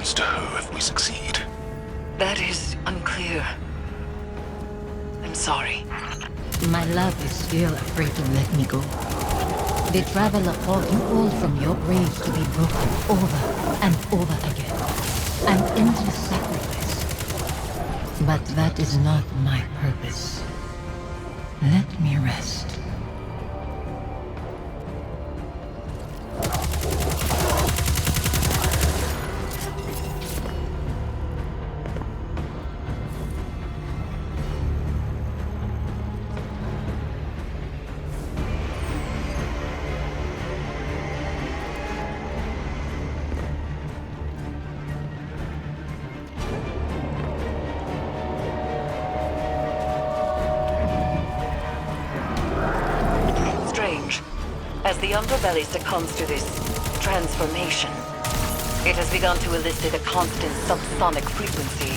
happens to her if we succeed? That is unclear. I'm sorry. My love is still afraid to let me go. The Traveler called you all from your graves to be broken over and over again. An endless sacrifice. But that is not my purpose. Let me rest. As the underbelly succumbs to this transformation, it has begun to elicit a constant subsonic frequency.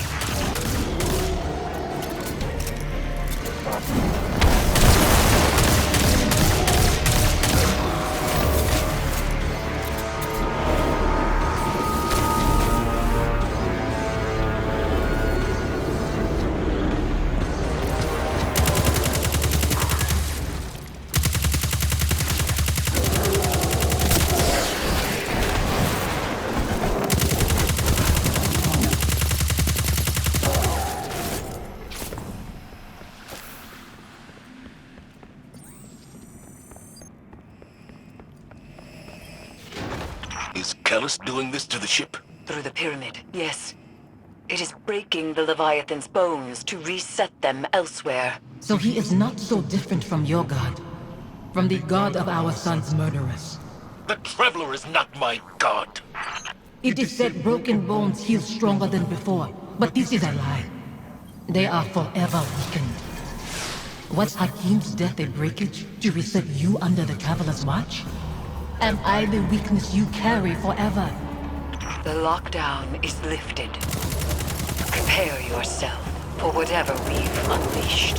Is Calus doing this to the ship? Through the pyramid, yes. It is breaking the Leviathan's bones to reset them elsewhere. So he is not so different from your god. From the god of our son's murderers. The Traveler is not my god. It is said broken bones heal stronger than before, but this is a lie. They are forever weakened. Was Hakim's death a breakage to reset you under the Traveler's watch? Am I the weakness you carry forever? The lockdown is lifted. Prepare yourself for whatever we've unleashed.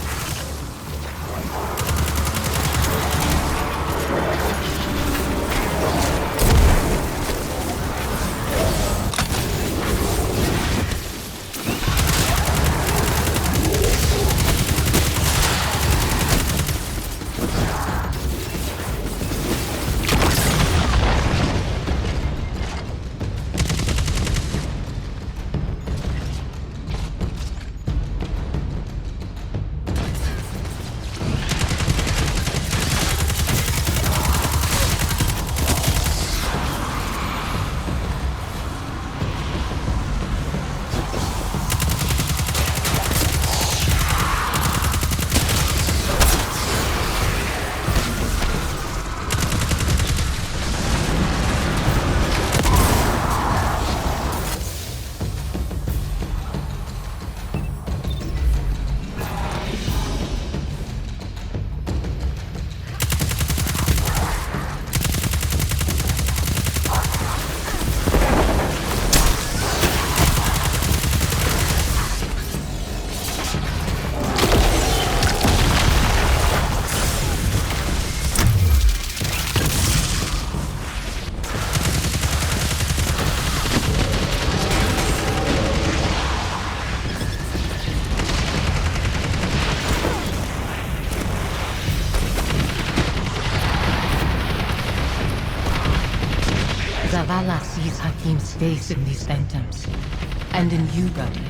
Zavala sees Hakim's face in these phantoms. And in you, Godwin.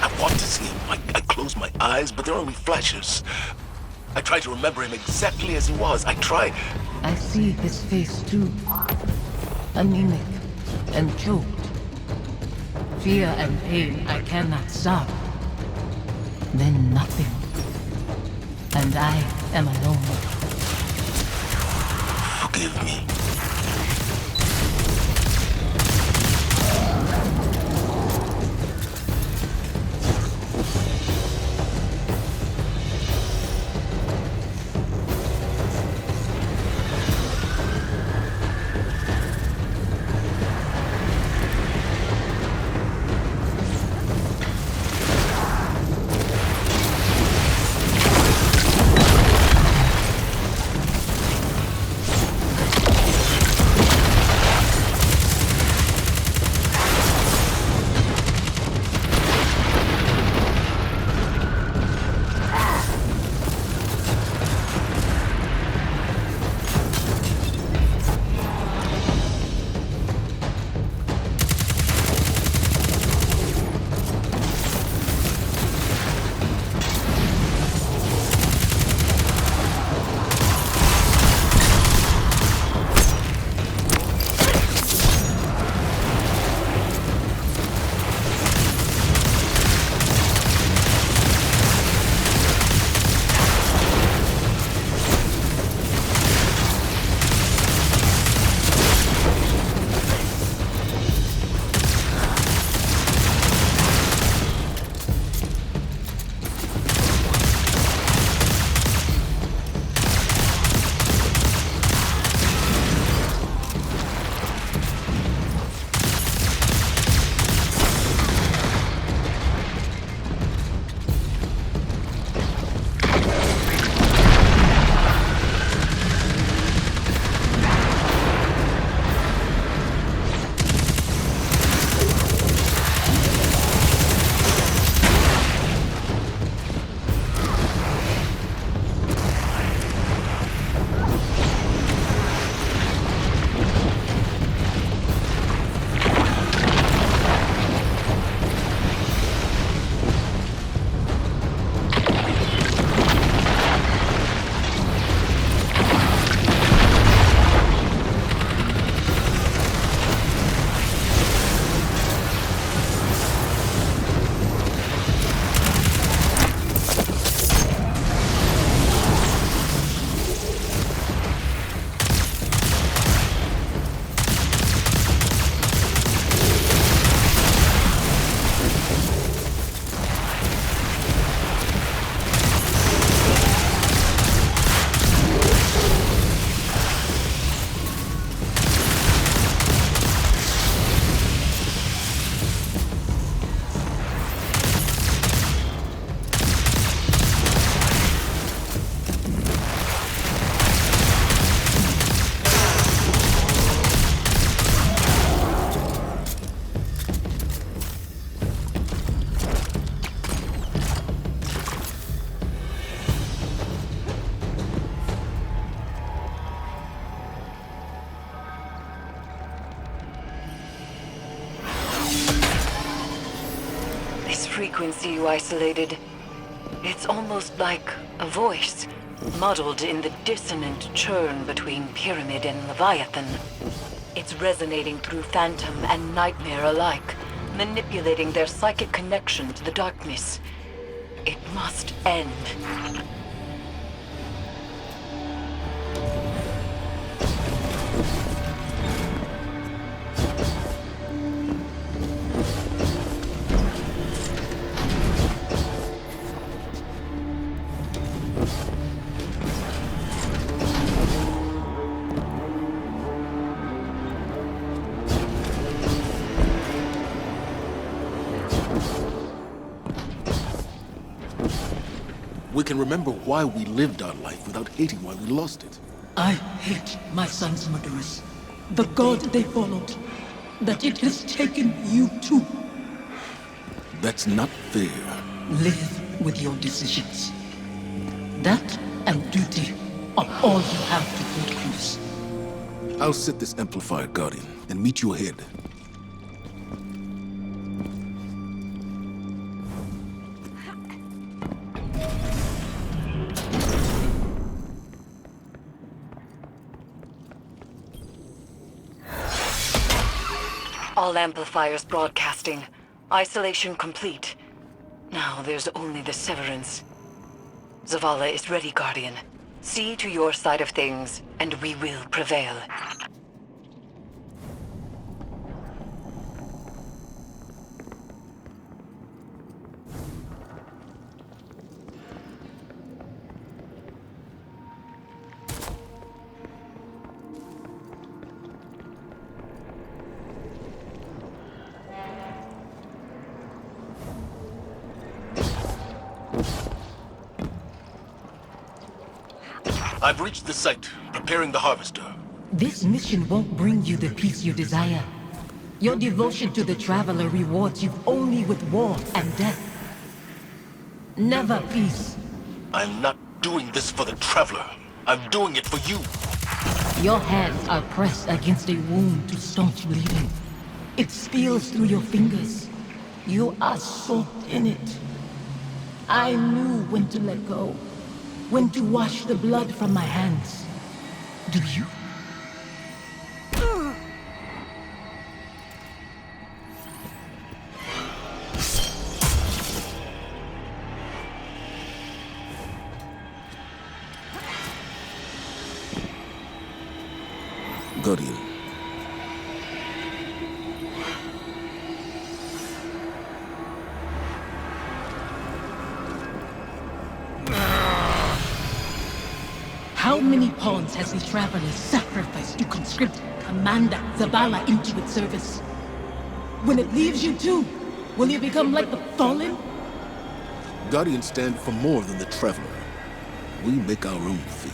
I want to see him. I close my eyes, but they're only flashes. I try to remember him exactly as he was. I try. I see his face too. Anemic and choked. Fear and pain I cannot stop. Then nothing. And I am alone. Forgive me. frequency you isolated. It's almost like a voice, muddled in the dissonant churn between Pyramid and Leviathan. It's resonating through Phantom and Nightmare alike, manipulating their psychic connection to the darkness. It must end. We can remember why we lived our life without hating why we lost it. I hate my son's murderers. The god they followed. That it has taken you too. That's not fair. Live with your decisions. That and duty are all you have to Fort Cruz. I'll set this amplifier, Guardian, and meet you ahead. All amplifiers broadcasting. Isolation complete. Now there's only the severance. Zavala is ready, Guardian. See to your side of things, and we will prevail. I've reached the site, preparing the harvester. This mission won't bring you the peace you desire. Your devotion to the Traveler rewards you only with war and death. Never peace. I'm not doing this for the Traveler. I'm doing it for you. Your hands are pressed against a wound to staunch bleeding. It spills through your fingers. You are soaked in it. I knew when to let go. When to wash the blood from my hands. Do you? Guardian. How many pawns has the Traveler sacrificed to conscript Commander Zavala into its service? When it leaves you too, will you become like the Fallen? Guardians stand for more than the Traveler. We make our own fate.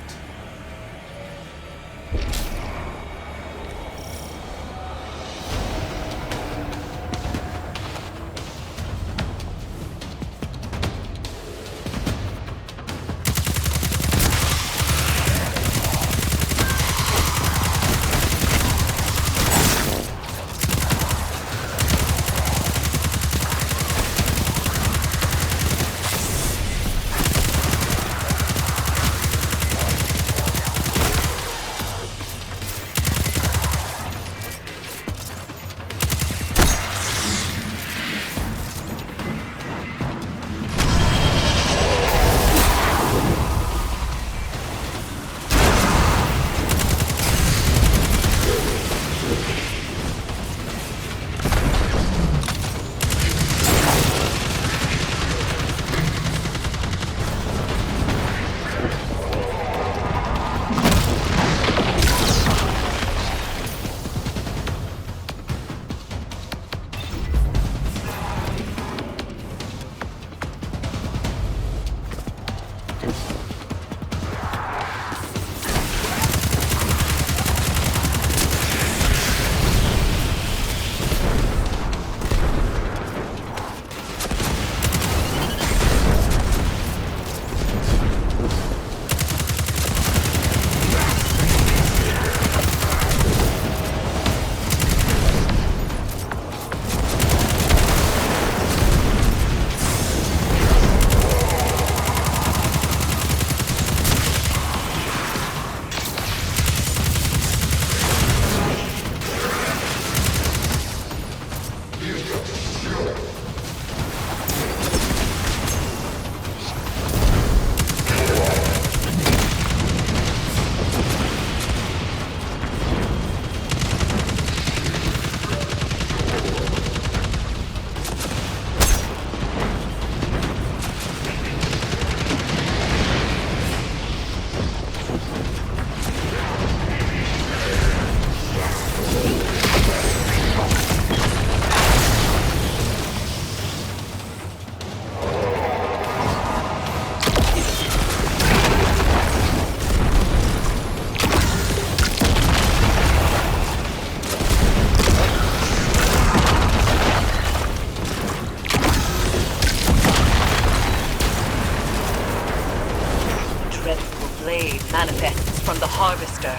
manifests from the Harvester.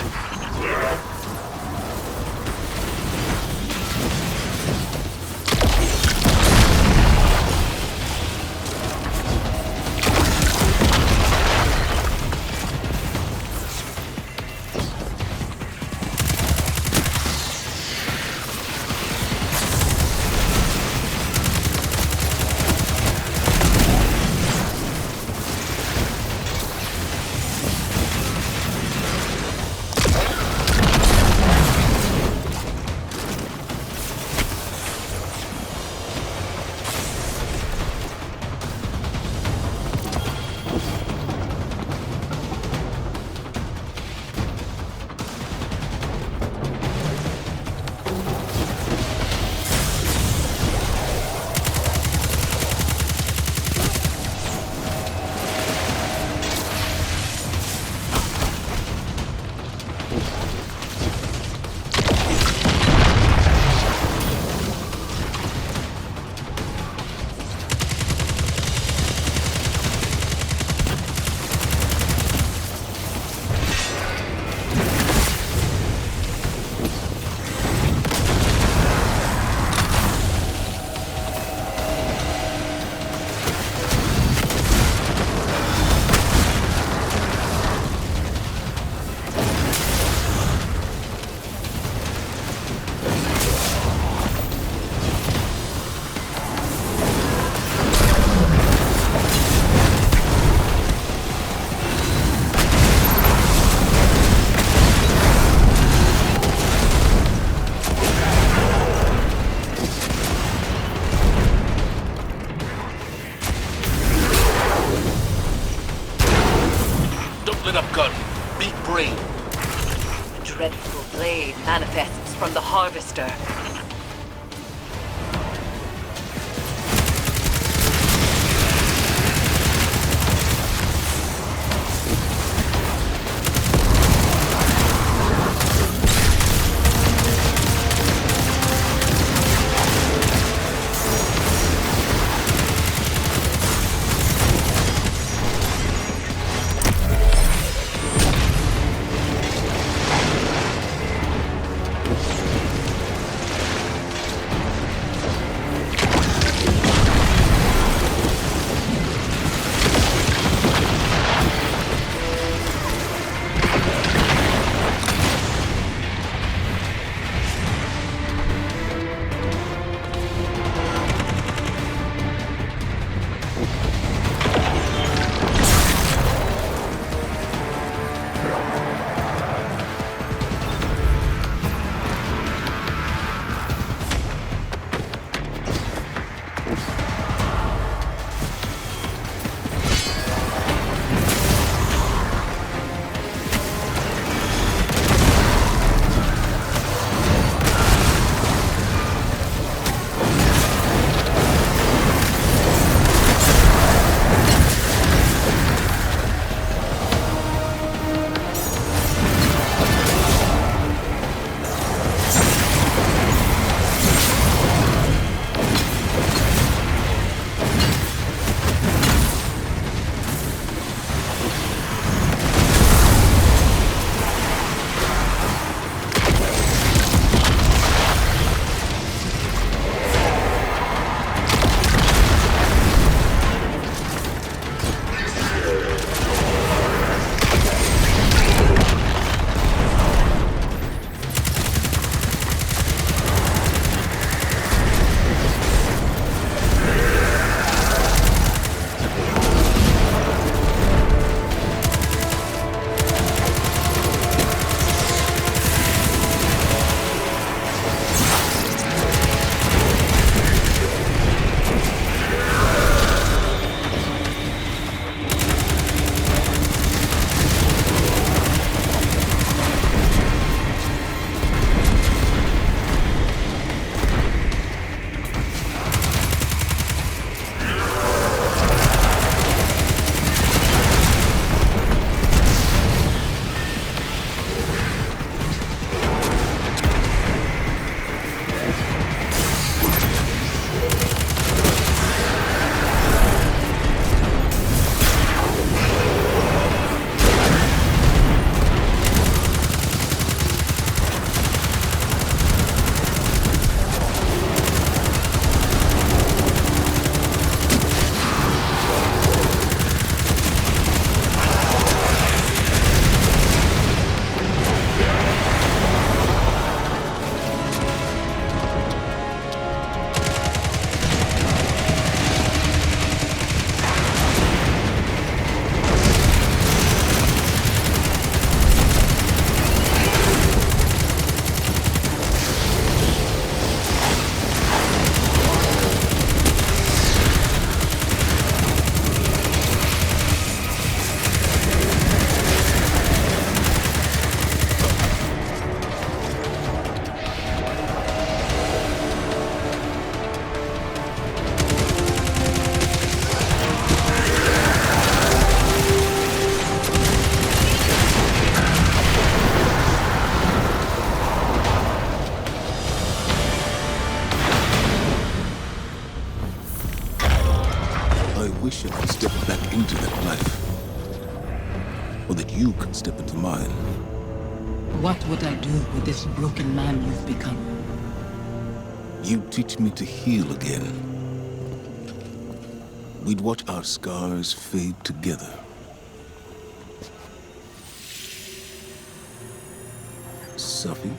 Let up, gun. Be brave. A dreadful blade manifests from the Harvester. you could step into mine. What would I do with this broken man you've become? You teach me to heal again. We'd watch our scars fade together. Sophie?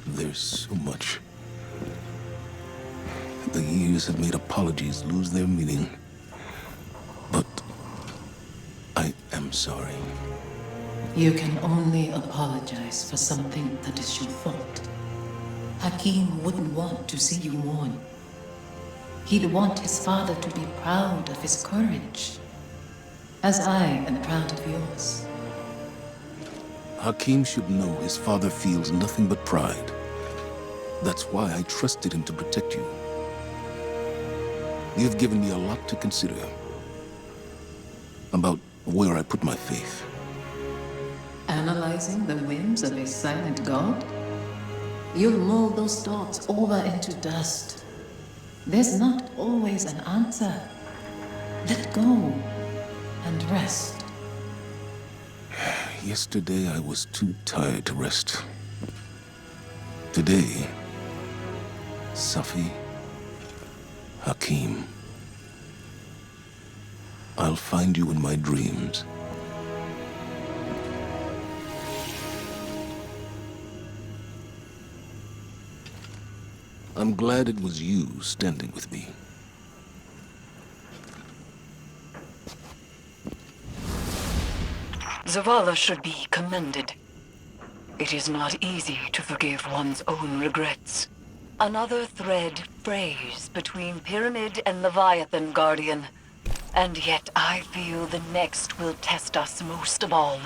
There's so much. The years have made apologies lose their meaning. But I am sorry. You can only apologize for something that is your fault. Hakim wouldn't want to see you mourn. He'd want his father to be proud of his courage, as I am proud of yours. Hakim should know his father feels nothing but pride. That's why I trusted him to protect you. You've given me a lot to consider about where I put my faith. Analyzing the whims of a silent god? You'll mold those thoughts over into dust. There's not always an answer. Let go and rest. Yesterday I was too tired to rest. Today, Safi, Hakim, I'll find you in my dreams. I'm glad it was you standing with me. Zavala should be commended. It is not easy to forgive one's own regrets. Another thread frays between Pyramid and Leviathan, Guardian. And yet I feel the next will test us most of all.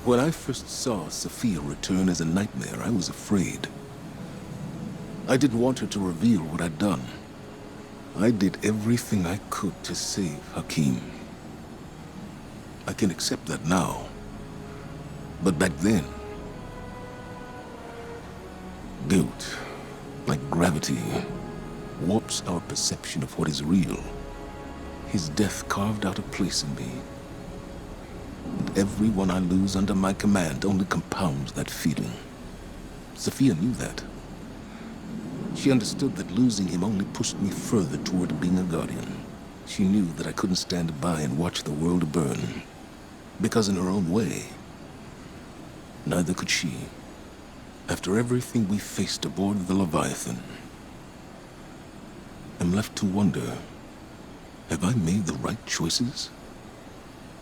When I first saw Sophia return as a nightmare, I was afraid. I didn't want her to reveal what I'd done. I did everything I could to save Hakim. I can accept that now. But back then, guilt, like gravity, warps our perception of what is real. His death carved out a place in me. And everyone I lose under my command only compounds that feeling. Sophia knew that. She understood that losing him only pushed me further toward being a guardian. She knew that I couldn't stand by and watch the world burn. Because in her own way, neither could she. After everything we faced aboard the Leviathan, I'm left to wonder, have I made the right choices?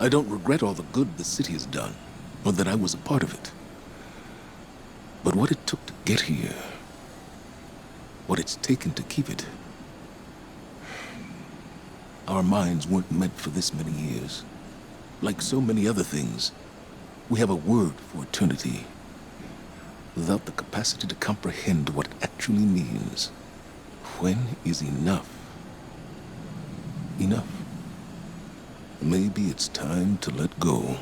I don't regret all the good the city has done, or that I was a part of it. But what it took to get here, what it's taken to keep it. Our minds weren't meant for this many years. Like so many other things, we have a word for eternity, without the capacity to comprehend what it actually means. When is enough? Enough. Maybe it's time to let go.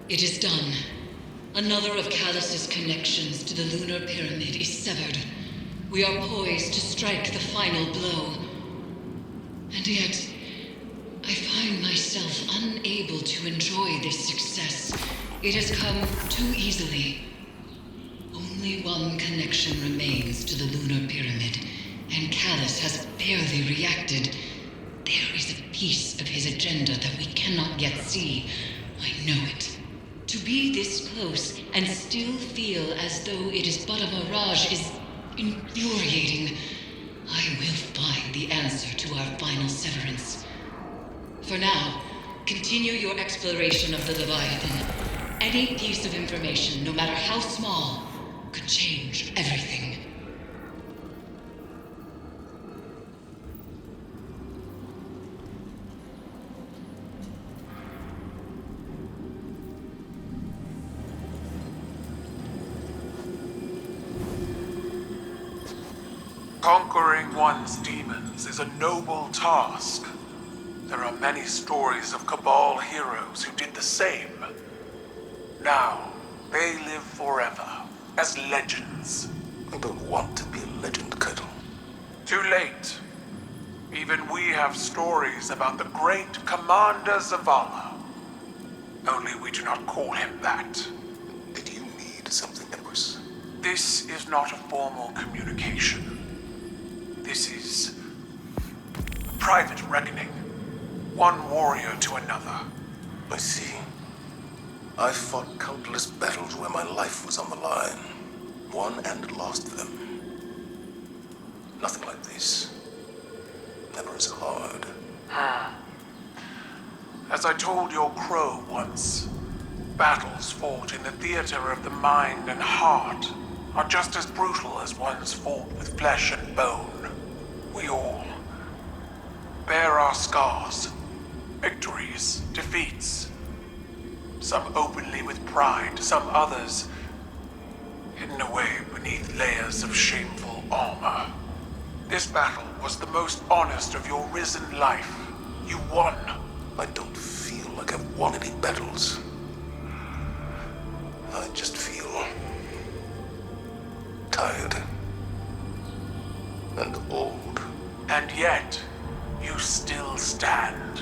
It is done. Another of Calus's connections to the lunar pyramid is severed. We are poised to strike the final blow. And yet, I find myself unable to enjoy this success. It has come too easily. Only one connection remains to the lunar pyramid, and Calus has barely reacted. There is a piece of his agenda that we cannot yet see. I know it. To be this close and still feel as though it is but a mirage is infuriating. I will find the answer to our final severance. For now, continue your exploration of the Leviathan. Any piece of information, no matter how small, could change everything. Conquering one's demons is a noble task. There are many stories of Cabal heroes who did the same. Now, they live forever, as legends. I don't want to be a legend, Kettle. Too late. Even we have stories about the great Commander Zavala. Only we do not call him that. Did you need something, Empress? This is not a formal communication. This is a private reckoning. One warrior to another. I see. I fought countless battles where my life was on the line. Won and lost them. Nothing like this. Never as hard. As I told your crow once, battles fought in the theater of the mind and heart are just as brutal as ones fought with flesh and bone. We all bear our scars, victories, defeats. Some openly with pride, some others hidden away beneath layers of shameful armor. This battle was the most honest of your risen life. You won. I don't feel like I've won any battles. I just feel tired and old. And yet, you still stand.